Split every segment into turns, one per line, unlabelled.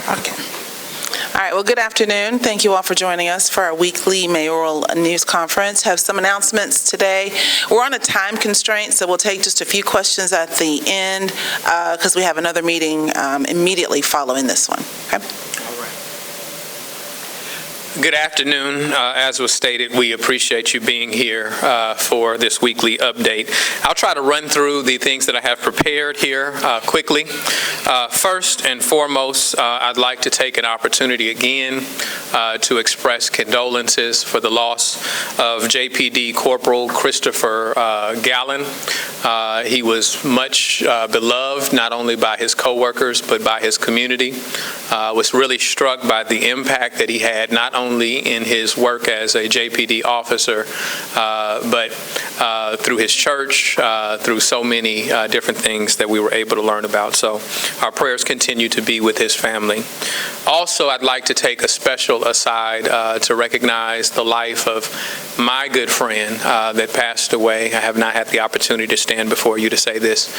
Okay. All right, well, good afternoon. Thank you all for joining us for our weekly mayoral news conference. Have some announcements today. We're on a time constraint, so we'll take just a few questions at the end because we have another meeting immediately following this one. Okay?
Good afternoon. As was stated, we appreciate you being here for this weekly update. I'll try to run through the things that I have prepared here quickly. First and foremost, I'd like to take an opportunity again to express condolences for the loss of JPD Corporal Christopher Gallen. He was much beloved not only by his coworkers but by his community. Was really struck by the impact that he had not only in his work as a JPD officer, but through his church, through so many different things that we were able to learn about. So our prayers continue to be with his family. Also, I'd like to take a special aside to recognize the life of my good friend that passed away. I have not had the opportunity to stand before you to say this.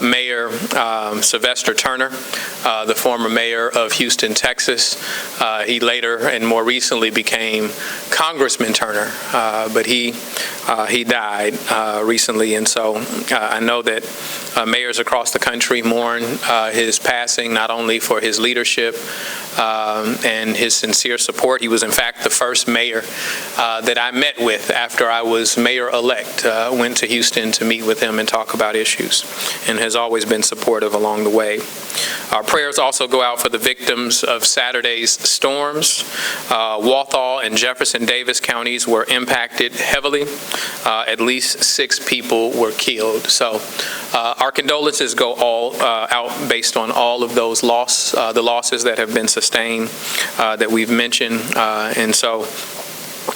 Mayor Sylvester Turner, the former mayor of Houston, Texas. He later and more recently became Congressman Turner, but he died recently, and so I know that mayors across the country mourn his passing, not only for his leadership and his sincere support. He was, in fact, the first mayor that I met with after I was mayor-elect. Went to Houston to meet with him and talk about issues, and has always been supportive along the way. Our prayers also go out for the victims of Saturday's storms. Walthall and Jefferson Davis counties were impacted heavily. At least 6 people were killed. So our condolences go all out based on all of those the losses that have been sustained that we've mentioned. And so,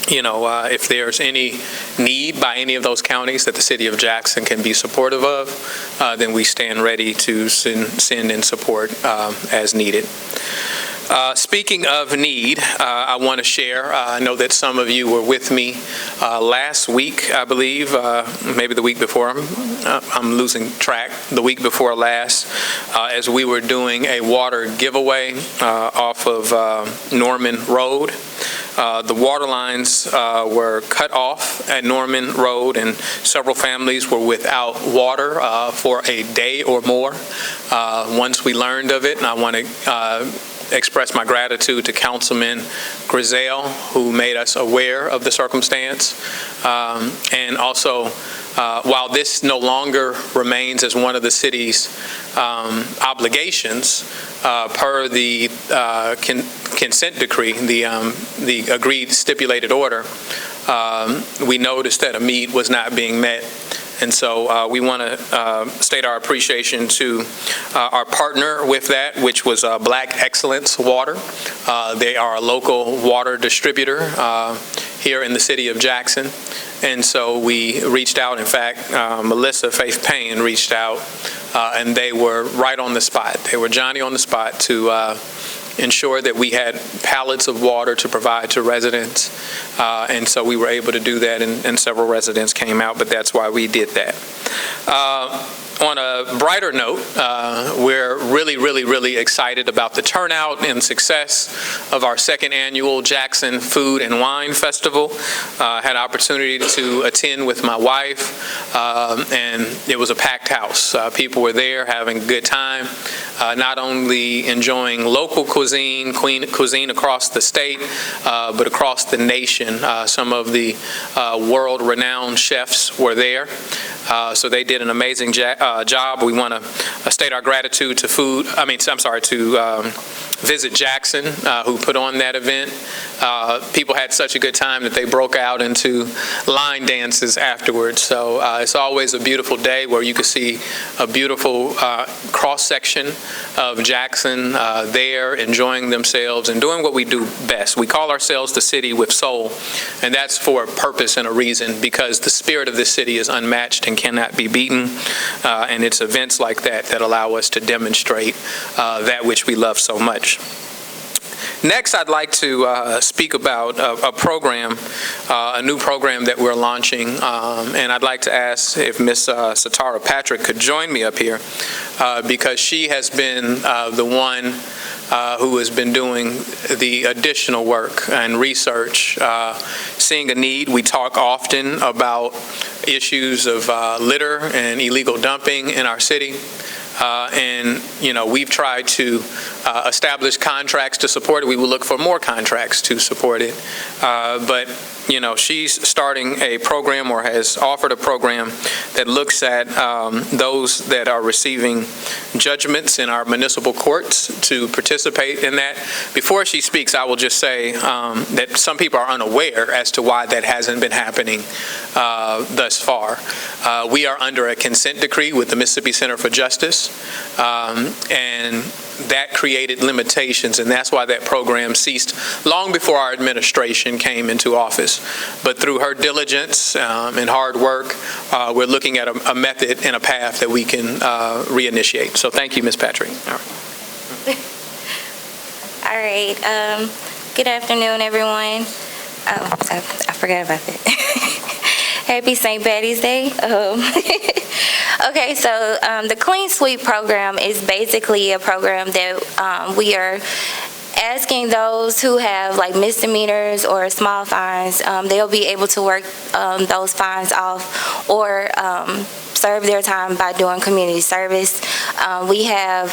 you know, if there's any need by any of those counties that the city of Jackson can be supportive of, then we stand ready to send in support as needed. Speaking of need, I want to share, I know that some of you were with me last week, I believe, maybe the week before, I'm losing track, the week before last, as we were doing a water giveaway off of Norman Road. The water lines were cut off at Norman Road, and several families were without water for a day or more. Once we learned of it, and I want to express my gratitude to Councilman Griselle, who made us aware of the circumstance. And also, while this no longer remains as one of the city's obligations, per the consent decree, the agreed stipulated order, we noticed that a need was not being met. And so we want to state our appreciation to our partner with that, which was Black Excellence Water. They are a local water distributor here in the city of Jackson. And so we reached out. In fact, Melissa Faith Payne reached out, and they were right on the spot. They were Johnny on the spot to ensure that we had pallets of water to provide to residents. And so we were able to do that, and several residents came out, but that's why we did that. On a brighter note, we're really excited about the turnout and success of our second annual Jackson Food and Wine Festival. Had an opportunity to attend with my wife, and it was a packed house. People were there having a good time, not only enjoying local cuisine across the state, but across the nation. Some of the world-renowned chefs were there. So they did an amazing job. We want to state our gratitude to Visit Jackson, who put on that event. People had such a good time that they broke out into line dances afterwards. So it's always a beautiful day where you can see a beautiful cross-section of Jackson there enjoying themselves and doing what we do best. We call ourselves the city with soul, and that's for a purpose and a reason, because the spirit of this city is unmatched and cannot be beaten, and it's events like that that allow us to demonstrate that which we love so much. Next, I'd like to speak about a program, a new program that we're launching, and I'd like to ask if Ms. Satara Patrick could join me up here, because she has been the one who has been doing the additional work and research, seeing a need. We talk often about issues of litter and illegal dumping in our city. And, we've tried to establish contracts to support it. We will look for more contracts to support it. But she's starting a program, or has offered a program, that looks at those that are receiving judgments in our municipal courts to participate in that. Before she speaks, I will just say that some people are unaware as to why that hasn't been happening thus far. We are under a consent decree with the Mississippi Center for Justice, and that created limitations, and that's why that program ceased long before our administration came into office. But through her diligence and hard work, we're looking at a method and a path that we can reinitiate. So thank you, Ms. Patrick.
All right. Good afternoon, everyone. Oh, I forgot about that. Happy St. Patty's Day. Okay, so the Clean Sweep program is basically a program that we are asking those who have like misdemeanors or small fines, they'll be able to work those fines off or serve their time by doing community service. We have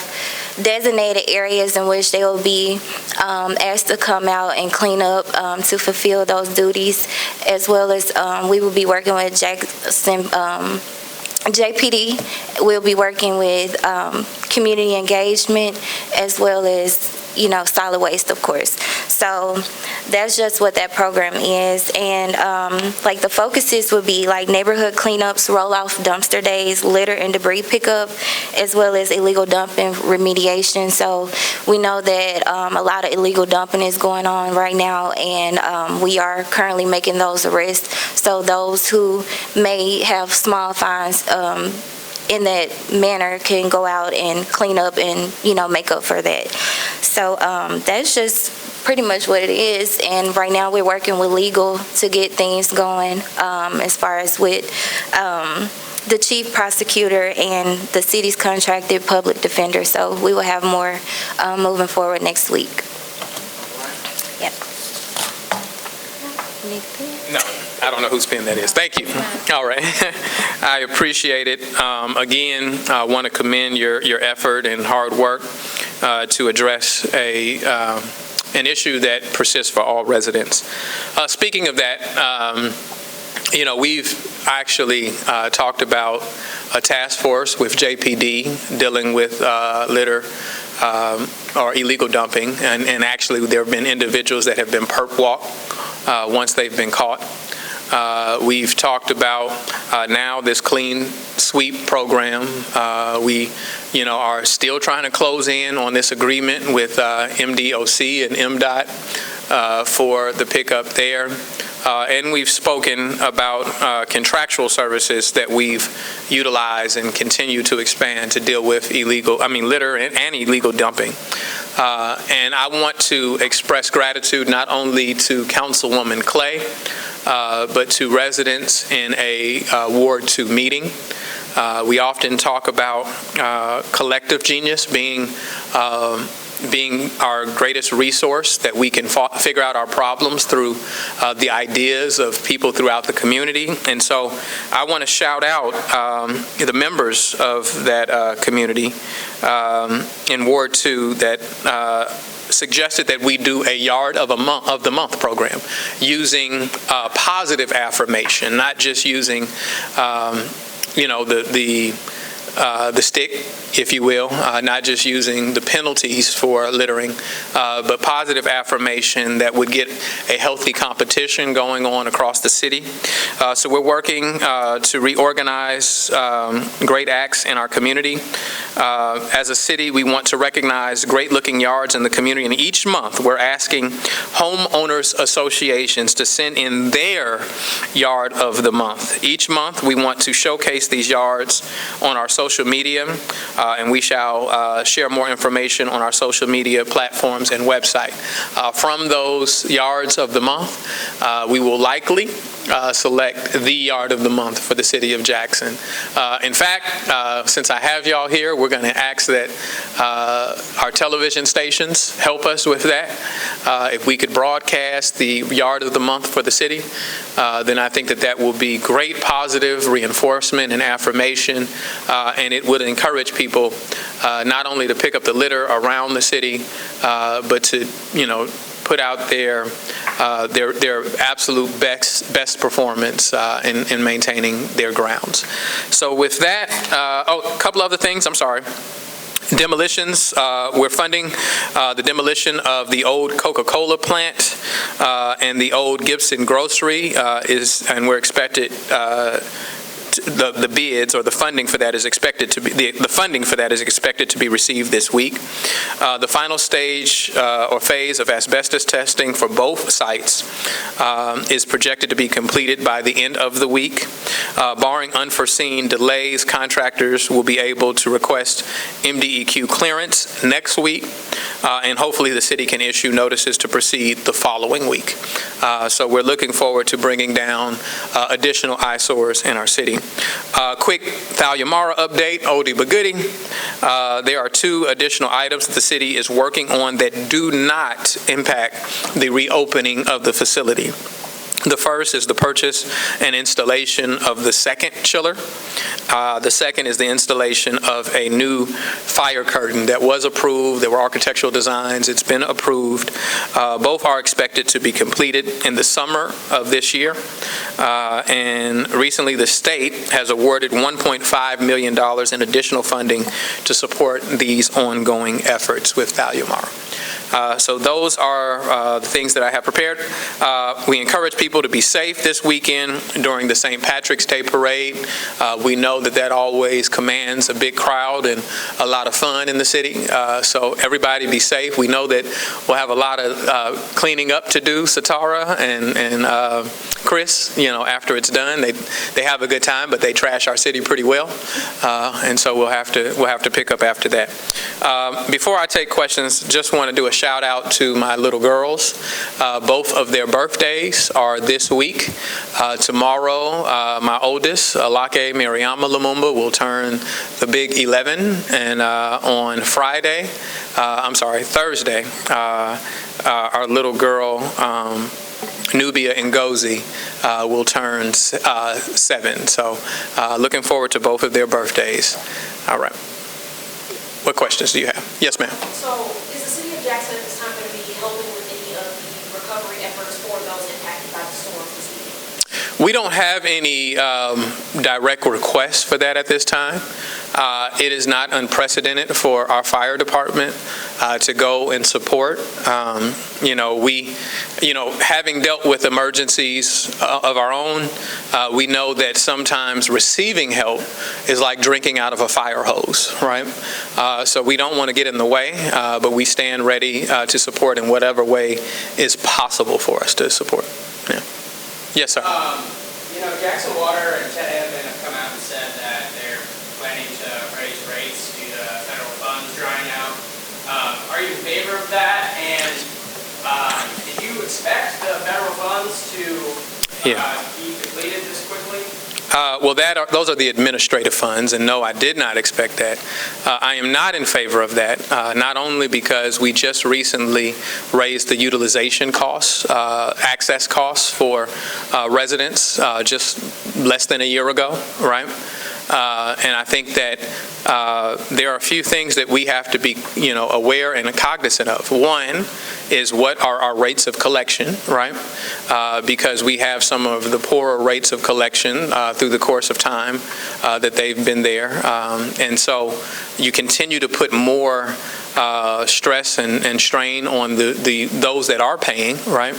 designated areas in which they will be asked to come out and clean up to fulfill those duties, as well as we will be working with JPD. We'll be working with community engagement, as well as solid waste, of course. So that's just what that program is. And like the focuses would be like neighborhood cleanups, roll-off dumpster days, litter and debris pickup, as well as illegal dumping remediation. So we know that a lot of illegal dumping is going on right now, and we are currently making those arrests. So those who may have small fines in that manner can go out and clean up and make up for that. So that's just pretty much what it is. And right now we're working with legal to get things going as far as with the chief prosecutor and the city's contracted public defender. So we will have more moving forward next week. Yep.
No, I don't know whose pen that is. Thank you. All right. I appreciate it. Again, I want to commend your effort and hard work to address an issue that persists for all residents. Speaking of that, we've actually talked about a task force with JPD dealing with litter or illegal dumping, and actually there have been individuals that have been perp walked once they've been caught. We've talked about now this Clean Sweep program. We are still trying to close in on this agreement with MDOC and MDOT for the pickup there. And we've spoken about contractual services that we've utilized and continue to expand to deal with litter and illegal dumping. And I want to express gratitude not only to Councilwoman Clay, but to residents in a Ward 2 meeting. We often talk about collective genius being our greatest resource, that we can figure out our problems through the ideas of people throughout the community. And so I want to shout out the members of that community in Ward 2 that suggested that we do a Yard of the Month program using positive affirmation, not just using the stick, if you will, not just using the penalties for littering, but positive affirmation that would get a healthy competition going on across the city. So we're working to reorganize great acts in our community. As a city, we want to recognize great-looking yards in the community, and each month we're asking homeowners associations to send in their Yard of the Month. Each month we want to showcase these yards on our social media, and we shall share more information on our social media platforms and website. From those Yards of the Month, we will likely select the yard of the month for the city of Jackson. In fact, since I have y'all here, we're going to ask that our television stations help us with that. If we could broadcast the yard of the month for the city, then I think that that will be great positive reinforcement and affirmation, and it would encourage people not only to pick up the litter around the city, but to, put out their absolute best performance in maintaining their grounds. So with that, a couple other things, I'm sorry. Demolitions, we're funding the demolition of the old Coca-Cola plant and the old Gibson grocery and we're expected the bids or the funding for that is expected to be received this week. The final stage or phase of asbestos testing for both sites is projected to be completed by the end of the week. Barring unforeseen delays, contractors will be able to request MDEQ clearance next week, and hopefully the city can issue notices to proceed the following week. So we're looking forward to bringing down additional eyesores in our city. Quick Thalia Mara update, oldie but goodie. There are 2 additional items that the city is working on that do not impact the reopening of the facility. The first is the purchase and installation of the second chiller. The second is the installation of a new fire curtain that was approved. There were architectural designs. It's been approved. Both are expected to be completed in the summer of this year. And recently the state has awarded $1.5 million in additional funding to support these ongoing efforts with Thalia Mara. So those are the things that I have prepared. We encourage people to be safe this weekend during the St. Patrick's Day Parade. We know that always commands a big crowd and a lot of fun in the city. So everybody be safe. We know that we'll have a lot of cleaning up to do, Satara and Chris, after it's done. They have a good time, but they trash our city pretty well. And so we'll have to pick up after that. Before I take questions, just want to do a shout out to my little girls. Both of their birthdays are this week. Tomorrow, my oldest, Alake Mariama Lumumba, will turn the big 11, and on Thursday, our little girl, Nubia Ngozi, will turn 7. So looking forward to both of their birthdays. All right. What questions do you have? Yes, ma'am.
So is the city of Jackson at this time going to be helping with any of the recovery efforts for those impacted by the storms this weekend?
We don't have any direct requests for that at this time. It is not unprecedented for our fire department to go and support. Having dealt with emergencies of our own, we know that sometimes receiving help is like drinking out of a fire hose, right? So we don't want to get in the way, but we stand ready to support in whatever way is possible for us to support. Yeah. Yes, sir.
Jackson Water and Ted Edmond have come out and said that they're planning to raise rates due to federal funds drying out. Are you in favor of that? And did you expect the federal funds to be depleted this quickly?
Those are the administrative funds, and no, I did not expect that. I am not in favor of that, not only because we just recently raised the utilization costs, access costs for residents just less than a year ago, right? And I think that there are a few things that we have to be, aware and cognizant of. One is what are our rates of collection, right? Because we have some of the poorer rates of collection through the course of time that they've been there. And so you continue to put more stress and strain on those that are paying, right?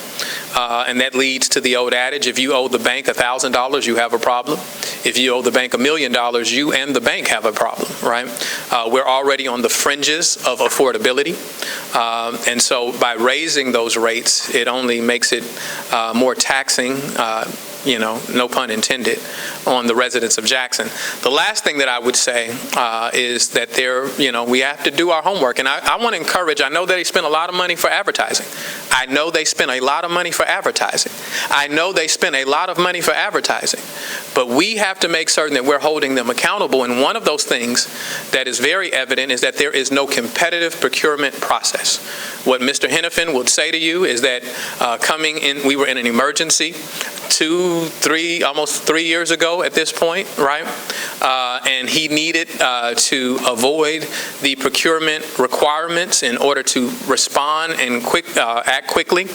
And that leads to the old adage, if you owe the bank $1,000, you have a problem. If you owe the bank $1 million, you and the bank have a problem, right? We're already on the fringes of affordability. And so by raising those rates, it only makes it more taxing, no pun intended, on the residents of Jackson. The last thing that I would say is that we have to do our homework. And I want to encourage, I know that they spend a lot of money for advertising. I know they spent a lot of money for advertising. I know they spent a lot of money for advertising. But we have to make certain that we're holding them accountable. And one of those things that is very evident is that there is no competitive procurement process. What Mr. Henifin would say to you is that we were in an emergency almost 3 years ago at this point, right? And he needed to avoid the procurement requirements in order to respond and act quickly.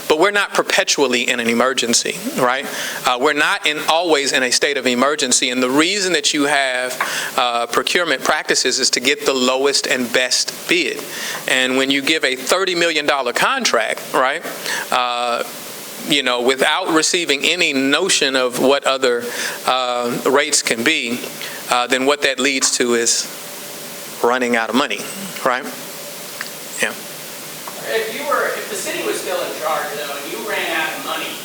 But we're not perpetually in an emergency, right? We're not always in a state of emergency. And the reason that you have procurement practices is to get the lowest and best bid. And when you give a $30 million contract, right, without receiving any notion of what other rates can be, then what that leads to is running out of money, right? Yeah.
If the city was still in charge, though, and you ran out of money,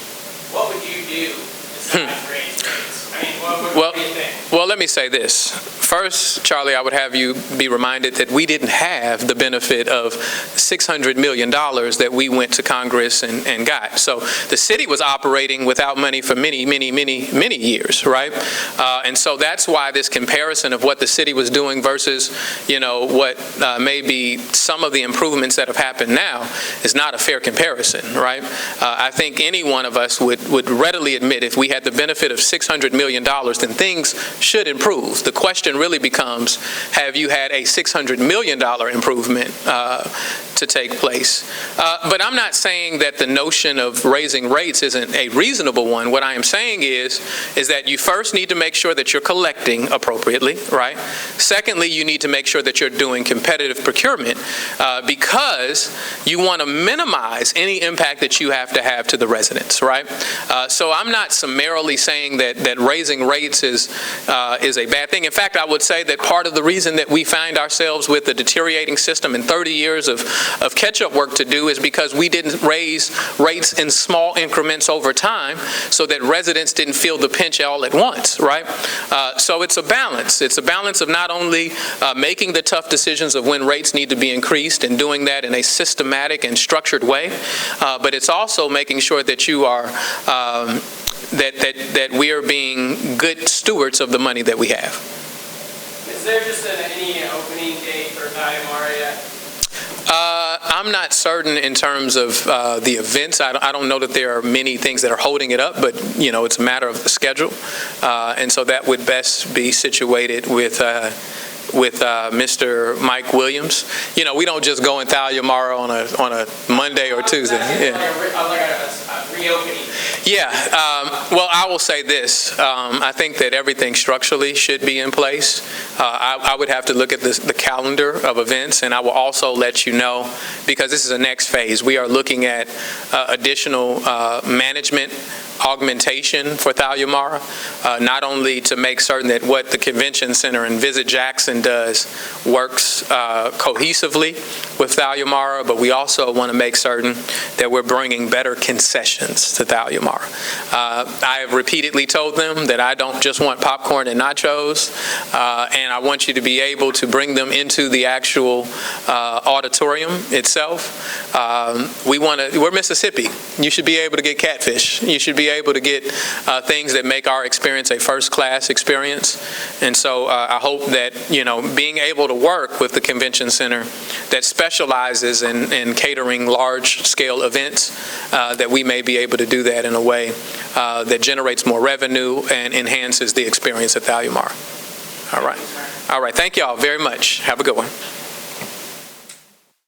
what would you do besides raise rates? I mean, what do you think?
Well, let me say this. First, Charlie, I would have you be reminded that we didn't have the benefit of $600 million that we went to Congress and got. So the city was operating without money for many, many, many, many years, right? And so that's why this comparison of what the city was doing versus, what may be some of the improvements that have happened now is not a fair comparison, right? I think any one of us would readily admit if we had the benefit of $600 million, then things should improve. The question really becomes, have you had a $600 million improvement to take place? But I'm not saying that the notion of raising rates isn't a reasonable one. What I am saying is that you first need to make sure that you're collecting appropriately, right? Secondly, you need to make sure that you're doing competitive procurement because you want to minimize any impact that you have to the residents, right? So I'm not summarily saying that raising rates is a bad thing. In fact, I would say that part of the reason that we find ourselves with a deteriorating system and 30 years of catch-up work to do is because we didn't raise rates in small increments over time so that residents didn't feel the pinch all at once, right? So it's a balance. It's a balance of not only making the tough decisions of when rates need to be increased and doing that in a systematic and structured way, but it's also making sure that you are that we are being good stewards of the money that we have.
Is there just any opening date for Thalliamara yet?
I'm not certain in terms of the events. I don't know that there are many things that are holding it up, but it's a matter of the schedule, and so that would best be situated with Mr. Mike Williams. We don't just go in Thalliamara on a Monday or Tuesday. Yeah.
Like a reopening.
Yeah. Well, I will say this. I think that everything structurally should be in place. I would have to look at the calendar of events, and I will also let you know, because this is a next phase. We are looking at additional management augmentation for Thalliamara, not only to make certain that what the Convention Center and Visit Jackson does works cohesively with Thalliamara, but we also want to make certain that we're bringing better concessions to Thalliamara. I have repeatedly told them that I don't just want popcorn and nachos, and I want you to be able to bring them into the actual auditorium itself. We're Mississippi. You should be able to get catfish. You should be able to get things that make our experience a first-class experience. And so I hope that, being able to work with the Convention Center that specializes in catering large-scale events, that we may be able to do that in a way that generates more revenue and enhances the experience at Thalliamara. All right. All right. Thank you all very much. Have a good one.